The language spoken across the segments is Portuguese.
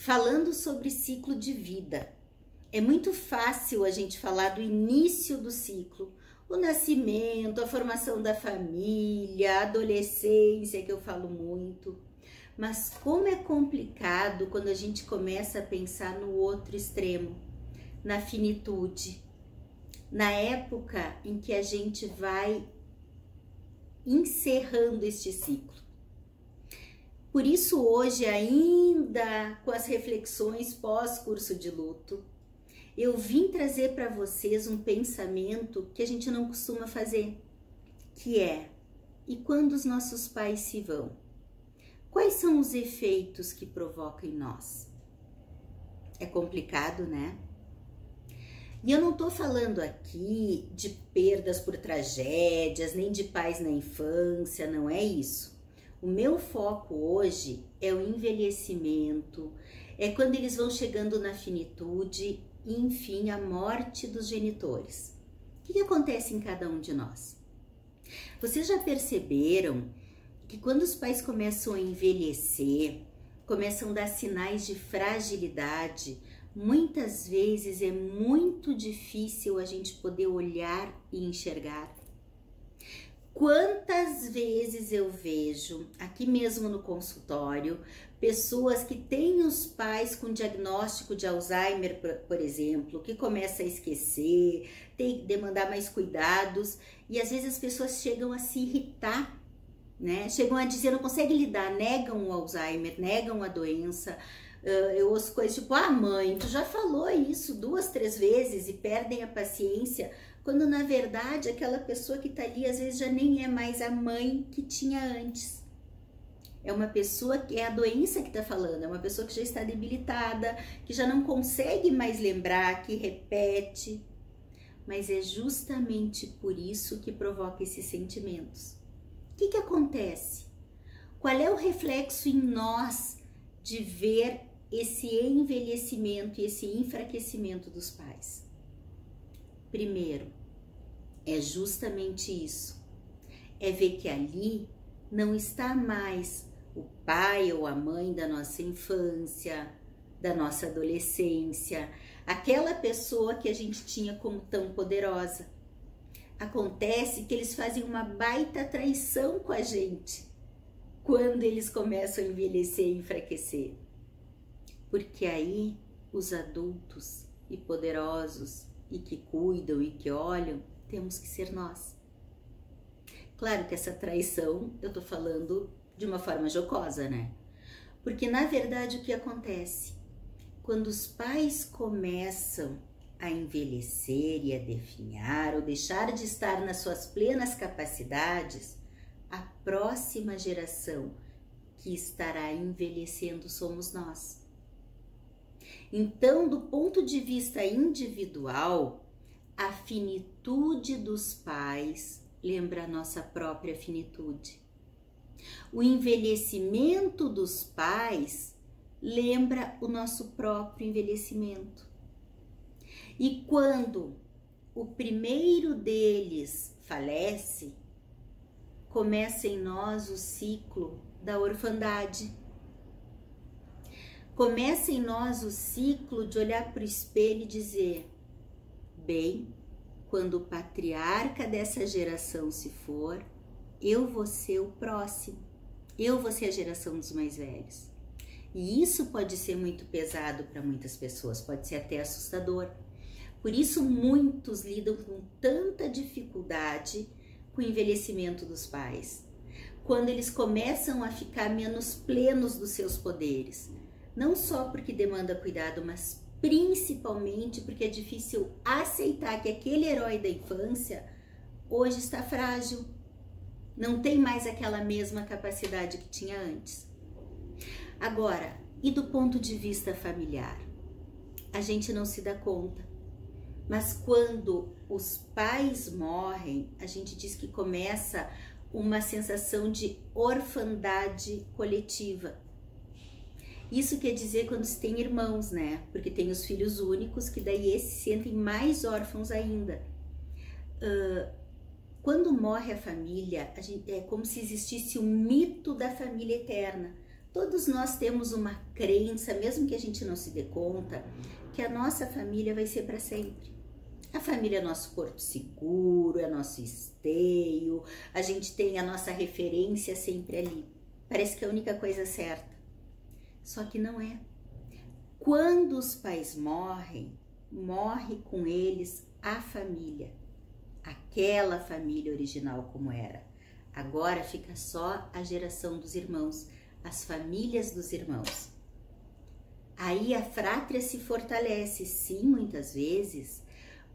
falando sobre ciclo de vida. É muito fácil a gente falar do início do ciclo, o nascimento, a formação da família, a adolescência, que eu falo muito. Mas como é complicado quando a gente começa a pensar no outro extremo, na finitude, na época em que a gente vai encerrando este ciclo. Por isso hoje, ainda com as reflexões pós-curso de luto, eu vim trazer para vocês um pensamento que a gente não costuma fazer, que é: e quando os nossos pais se vão? Quais são os efeitos que provocam em nós? É complicado, né? E eu não tô falando aqui de perdas por tragédias, nem de pais na infância, não é isso. O meu foco hoje é o envelhecimento, é quando eles vão chegando na finitude e, enfim, a morte dos genitores. O que acontece em cada um de nós? Vocês já perceberam que quando os pais começam a envelhecer, começam a dar sinais de fragilidade, muitas vezes é muito difícil a gente poder olhar e enxergar? Quantas vezes eu vejo, aqui mesmo no consultório, pessoas que têm os pais com diagnóstico de Alzheimer, por exemplo, que começa a esquecer, tem que demandar mais cuidados, e às vezes as pessoas chegam a se irritar, né? Chegam a dizer, não conseguem lidar, negam o Alzheimer, negam a doença. Eu ouço coisas tipo: ah, mãe, tu já falou isso 2, 3 vezes, e perdem a paciência, quando na verdade aquela pessoa que tá ali às vezes já nem é mais a mãe que tinha antes. É uma pessoa que é a doença que tá falando, é uma pessoa que já está debilitada, que já não consegue mais lembrar, que repete. Mas é justamente por isso que provoca esses sentimentos. O que acontece? Qual é o reflexo em nós de ver esse envelhecimento e esse enfraquecimento dos pais? Primeiro, é justamente isso. É ver que ali não está mais o pai ou a mãe da nossa infância, da nossa adolescência, aquela pessoa que a gente tinha como tão poderosa. Acontece que eles fazem uma baita traição com a gente quando eles começam a envelhecer e enfraquecer. Porque aí os adultos e poderosos e que cuidam e que olham, temos que ser nós. Claro que essa traição eu tô falando de uma forma jocosa, né? Porque na verdade o que acontece? Quando os pais começam a envelhecer e a definhar ou deixar de estar nas suas plenas capacidades, a próxima geração que estará envelhecendo somos nós. Então, do ponto de vista individual, a finitude dos pais lembra a nossa própria finitude. O envelhecimento dos pais lembra o nosso próprio envelhecimento. E quando o primeiro deles falece, começa em nós o ciclo da orfandade. Começa em nós o ciclo de olhar para o espelho e dizer: bem, quando o patriarca dessa geração se for, eu vou ser o próximo, eu vou ser a geração dos mais velhos. E isso pode ser muito pesado para muitas pessoas, pode ser até assustador. Por isso muitos lidam com tanta dificuldade com o envelhecimento dos pais, quando eles começam a ficar menos plenos dos seus poderes. Não só porque demanda cuidado, mas principalmente porque é difícil aceitar que aquele herói da infância hoje está frágil, não tem mais aquela mesma capacidade que tinha antes. Agora, e do ponto de vista familiar? A gente não se dá conta, mas quando os pais morrem, a gente diz que começa uma sensação de orfandade coletiva. Isso quer dizer quando se tem irmãos, né? Porque tem os filhos únicos, que daí esses se sentem mais órfãos ainda. Quando morre a família, é como se existisse um mito da família eterna. Todos nós temos uma crença, mesmo que a gente não se dê conta, que a nossa família vai ser para sempre. A família é nosso porto seguro, é nosso esteio, a gente tem a nossa referência sempre ali. Parece que é a única coisa certa. Só que não é. Quando os pais morrem, morre com eles a família. Aquela família original como era. Agora fica só a geração dos irmãos, as famílias dos irmãos. Aí a frátria se fortalece, sim, muitas vezes,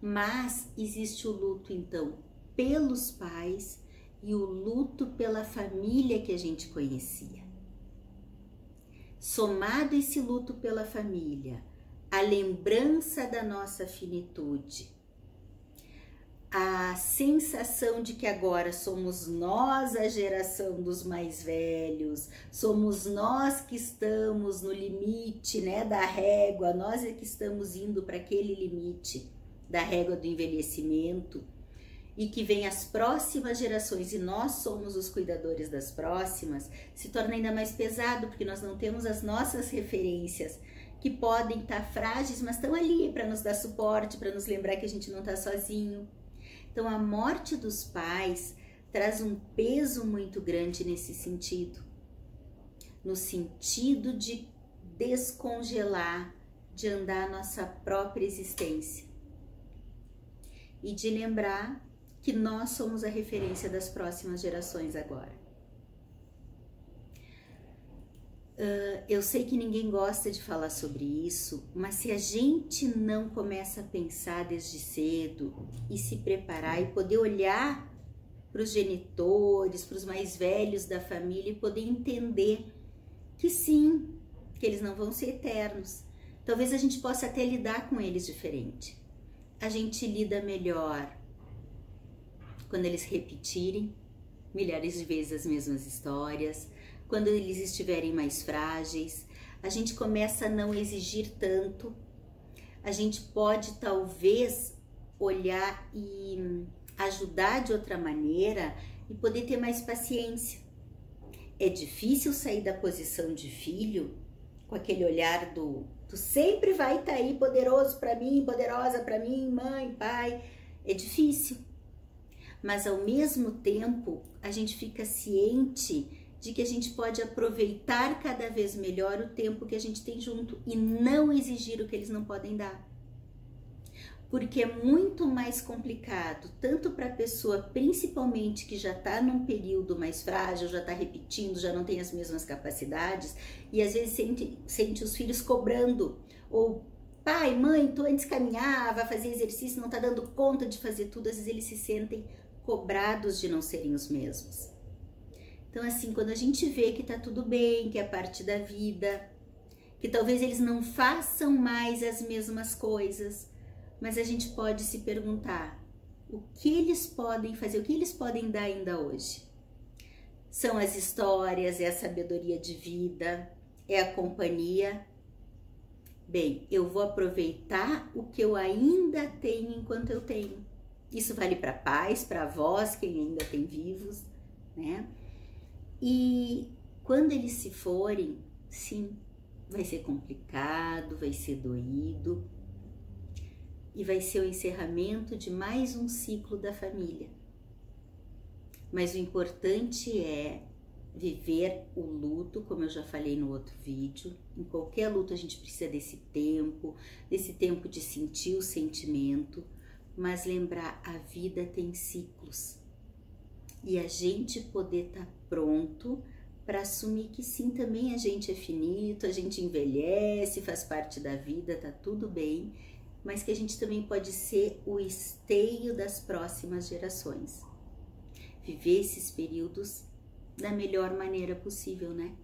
mas existe o luto, então, pelos pais e o luto pela família que a gente conhecia. Somado esse luto pela família, a lembrança da nossa finitude, a sensação de que agora somos nós a geração dos mais velhos, somos nós que estamos no limite, né, da régua, nós é que estamos indo para aquele limite da régua do envelhecimento, e que vem as próximas gerações e nós somos os cuidadores das próximas, se torna ainda mais pesado, porque nós não temos as nossas referências, que podem estar frágeis, mas estão ali para nos dar suporte, para nos lembrar que a gente não está sozinho. Então, a morte dos pais traz um peso muito grande nesse sentido, no sentido de descongelar, de andar a nossa própria existência e de lembrar que nós somos a referência das próximas gerações agora. Eu sei que ninguém gosta de falar sobre isso, mas se a gente não começa a pensar desde cedo e se preparar e poder olhar para os genitores, para os mais velhos da família e poder entender que sim, que eles não vão ser eternos. Talvez a gente possa até lidar com eles diferente. A gente lida melhor quando eles repetirem milhares de vezes as mesmas histórias, quando eles estiverem mais frágeis, a gente começa a não exigir tanto, a gente pode talvez olhar e ajudar de outra maneira e poder ter mais paciência. É difícil sair da posição de filho com aquele olhar do tu sempre vai estar aí poderoso para mim, poderosa para mim, mãe, pai. É difícil, mas ao mesmo tempo a gente fica ciente de que a gente pode aproveitar cada vez melhor o tempo que a gente tem junto e não exigir o que eles não podem dar. Porque é muito mais complicado, tanto para a pessoa, principalmente que já está num período mais frágil, já está repetindo, já não tem as mesmas capacidades, e às vezes sente os filhos cobrando, ou pai, mãe, tu antes caminhava, fazia exercício, não está dando conta de fazer tudo, às vezes eles se sentem cobrados de não serem os mesmos. Então assim, quando a gente vê que tá tudo bem, que é parte da vida, que talvez eles não façam mais as mesmas coisas, mas a gente pode se perguntar, o que eles podem fazer, o que eles podem dar ainda hoje? São as histórias, é a sabedoria de vida, é a companhia. Bem, eu vou aproveitar o que eu ainda tenho enquanto eu tenho. Isso vale para pais, para avós, quem ainda tem vivos, né? E quando eles se forem, sim, vai ser complicado, vai ser doído e vai ser o encerramento de mais um ciclo da família. Mas o importante é viver o luto, como eu já falei no outro vídeo. Em qualquer luto a gente precisa desse tempo de sentir o sentimento, mas lembrar, a vida tem ciclos. E a gente poder estar pronto para assumir que sim, também a gente é finito, a gente envelhece, faz parte da vida, tá tudo bem, mas que a gente também pode ser o esteio das próximas gerações. Viver esses períodos da melhor maneira possível, né?